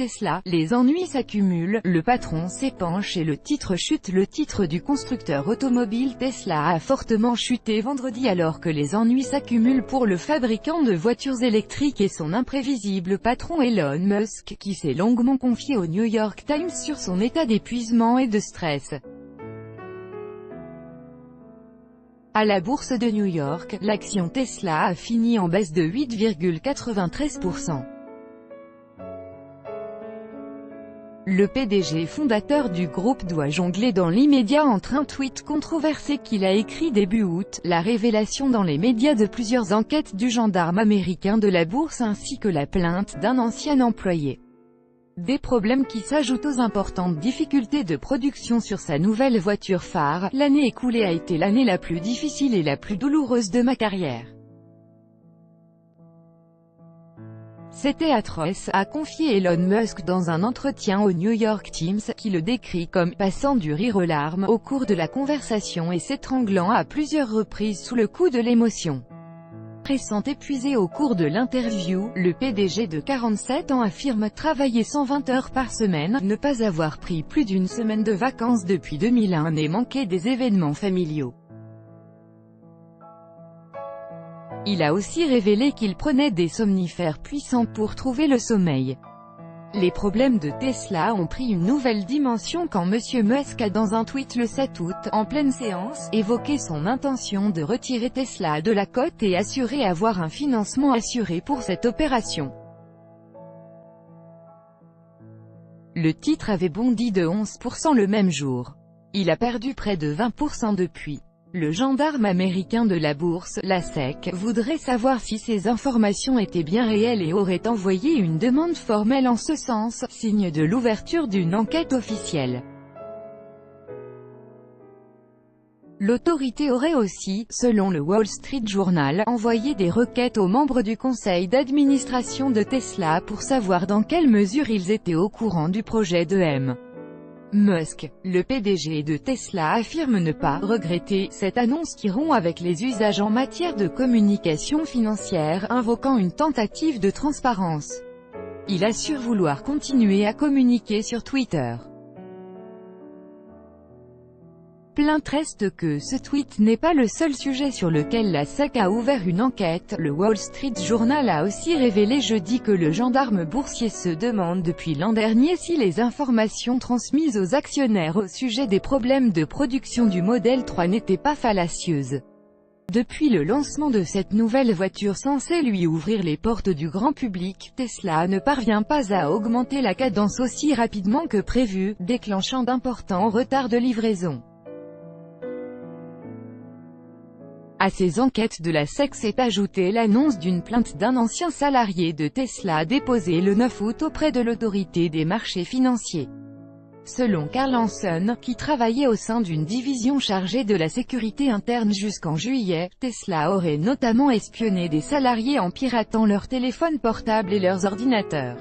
Tesla, les ennuis s'accumulent, le patron s'épanche et le titre chute. Le titre du constructeur automobile Tesla a fortement chuté vendredi alors que les ennuis s'accumulent pour le fabricant de voitures électriques et son imprévisible patron Elon Musk, qui s'est longuement confié au New York Times sur son état d'épuisement et de stress. À la bourse de New York, l'action Tesla a fini en baisse de 8,93%. Le PDG fondateur du groupe doit jongler dans l'immédiat entre un tweet controversé qu'il a écrit début août, la révélation dans les médias de plusieurs enquêtes du gendarme américain de la bourse ainsi que la plainte d'un ancien employé. Des problèmes qui s'ajoutent aux importantes difficultés de production sur sa nouvelle voiture phare. L'année écoulée a été l'année la plus difficile et la plus douloureuse de ma carrière. C'était atroce, a confié Elon Musk dans un entretien au New York Times, qui le décrit comme « passant du rire aux larmes » au cours de la conversation et s'étranglant à plusieurs reprises sous le coup de l'émotion. Pressant épuisé au cours de l'interview, le PDG de 47 ans affirme travailler 120 heures par semaine, ne pas avoir pris plus d'une semaine de vacances depuis 2001 et manquer des événements familiaux. Il a aussi révélé qu'il prenait des somnifères puissants pour trouver le sommeil. Les problèmes de Tesla ont pris une nouvelle dimension quand M. Musk a dans un tweet le 7 août, en pleine séance, évoqué son intention de retirer Tesla de la cote et assurer avoir un financement assuré pour cette opération. Le titre avait bondi de 11% le même jour. Il a perdu près de 20% depuis. Le gendarme américain de la bourse, la SEC, voudrait savoir si ces informations étaient bien réelles et aurait envoyé une demande formelle en ce sens, signe de l'ouverture d'une enquête officielle. L'autorité aurait aussi, selon le Wall Street Journal, envoyé des requêtes aux membres du conseil d'administration de Tesla pour savoir dans quelle mesure ils étaient au courant du projet de M. Musk, le PDG de Tesla affirme ne pas « regretter » cette annonce qui rompt avec les usages en matière de communication financière, invoquant une tentative de transparence. Il assure vouloir continuer à communiquer sur Twitter. Plainte reste que ce tweet n'est pas le seul sujet sur lequel la SEC a ouvert une enquête. Le Wall Street Journal a aussi révélé jeudi que le gendarme boursier se demande depuis l'an dernier si les informations transmises aux actionnaires au sujet des problèmes de production du Model 3 n'étaient pas fallacieuses. Depuis le lancement de cette nouvelle voiture censée lui ouvrir les portes du grand public, Tesla ne parvient pas à augmenter la cadence aussi rapidement que prévu, déclenchant d'importants retards de livraison. À ces enquêtes de la SEC s'est ajoutée l'annonce d'une plainte d'un ancien salarié de Tesla déposée le 9 août auprès de l'autorité des marchés financiers. Selon Carl Hansen, qui travaillait au sein d'une division chargée de la sécurité interne jusqu'en juillet, Tesla aurait notamment espionné des salariés en piratant leurs téléphones portables et leurs ordinateurs.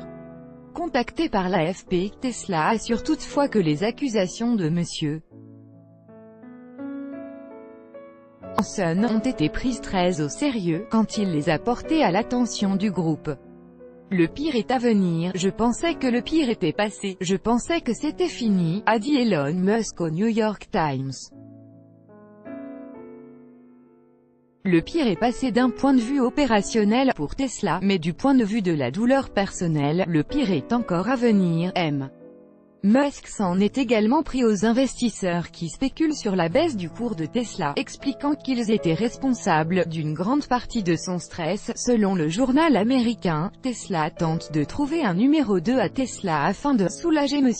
Contacté par l'AFP, Tesla assure toutefois que les accusations de M. Hansen ont été prises très au sérieux, quand il les a portées à l'attention du groupe. Le pire est à venir, je pensais que le pire était passé, je pensais que c'était fini, a dit Elon Musk au New York Times. Le pire est passé d'un point de vue opérationnel pour Tesla, mais du point de vue de la douleur personnelle, le pire est encore à venir. M. Musk s'en est également pris aux investisseurs qui spéculent sur la baisse du cours de Tesla, expliquant qu'ils étaient responsables d'une grande partie de son stress. Selon le journal américain, Tesla tente de trouver un numéro 2 à Tesla afin de soulager M.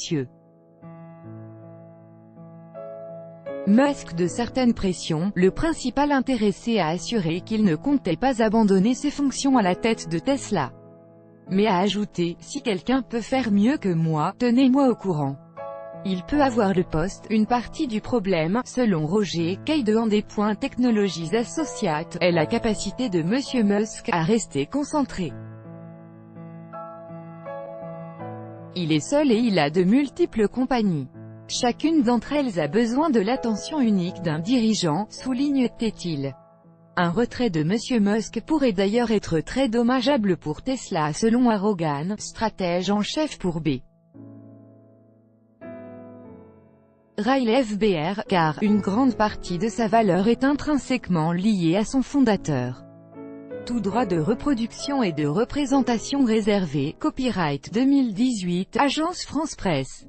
Musk de certaines pressions. Le principal intéressé a assuré qu'il ne comptait pas abandonner ses fonctions à la tête de Tesla, mais a ajouté « Si quelqu'un peut faire mieux que moi, tenez-moi au courant. Il peut avoir le poste, une partie du problème, selon Roger Kay de Endpoint Technologies Associates, est la capacité de M. Musk à rester concentré. Il est seul et il a de multiples compagnies. Chacune d'entre elles a besoin de l'attention unique d'un dirigeant, souligne-t-il. Un retrait de Monsieur Musk pourrait d'ailleurs être très dommageable pour Tesla selon Rogan, stratège en chef pour B. Riley FBR, car une grande partie de sa valeur est intrinsèquement liée à son fondateur. Tout droit de reproduction et de représentation réservé, copyright 2018, Agence France Presse.